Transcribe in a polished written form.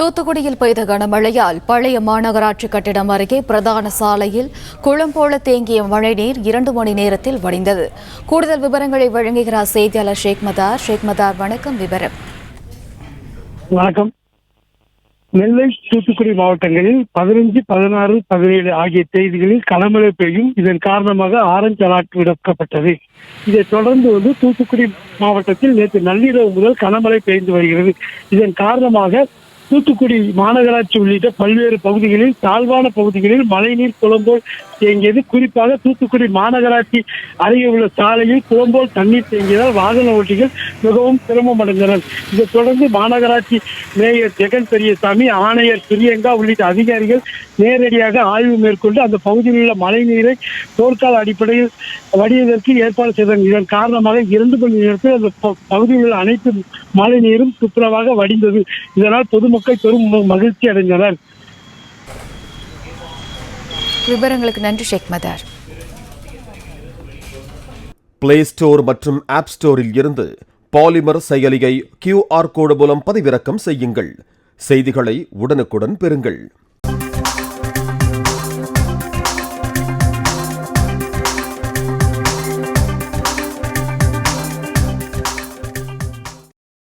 தூத்துக்குடியில் பெய்த கனமழையால் பழைய மாநகராட்சி கட்டிடம் அருகே பிரதான சாலையில் குளம் போல தேங்கிய மழைநீர் 2 மணி நேரத்தில் வடிந்தது. கூடுதல் விவரங்களை வழங்குகிறார் செய்தியாளர் ஷேக் மதார். வணக்கம். விவரம். வணக்கம். நெல்லை, தூத்துக்குடி மாவட்டங்களில் 15, 16, 17 ஆகிய தேதிகளில் கனமழை பெய்யும். இதன் காரணமாக ஆரஞ்சு அலர்ட் விடுக்கப்பட்டது. இதைத் தொடர்ந்து தூத்துக்குடி மாவட்டத்தில் நேற்று நள்ளிரவு முதல் கனமழை பெய்து வருகிறது. இதன் காரணமாக தூத்துக்குடி மாநகராட்சி உள்ளிட்ட பல்வேறு பகுதிகளில் தாழ்வான பகுதிகளில் மழைநீர் குளம்போல் தேங்கியது. குறிப்பாக தூத்துக்குடி மாநகராட்சி அருகே உள்ள சாலையில் குளம்போல் தண்ணீர் தேங்கியதால் வாகன ஓட்டிகள் மிகவும் சிரமம் அடைந்தனர். இதைத் தொடர்ந்து மாநகராட்சி மேயர் ஜெகன் பெரியசாமி, ஆணையர் பிரியங்கா உள்ளிட்ட அதிகாரிகள் நேரடியாக ஆய்வு மேற்கொண்டு அந்த பகுதியில் உள்ள மழைநீரை போர்க்கால அடிப்படையில் வடிவதற்கு ஏற்பாடு செய்தனர். இதன் காரணமாக 2 மணி நேரத்தில் அந்த பகுதியில் உள்ள அனைத்து மழைநீரும் துப்புரவாக வடிந்தது. இதனால் பொதுமக்கள் பெரும் மகிழ்ச்சி அடைந்தனர். விவரங்களுக்கு நன்றி ஷேக் மதார். பிளே ஸ்டோர் மற்றும் ஆப் ஸ்டோரில் இருந்து பாலிமர் செயலியை QR கோடு மூலம் பதிவிறக்கம் செய்யுங்கள். செய்திகளை உடனுக்குடன் பெறுங்கள்.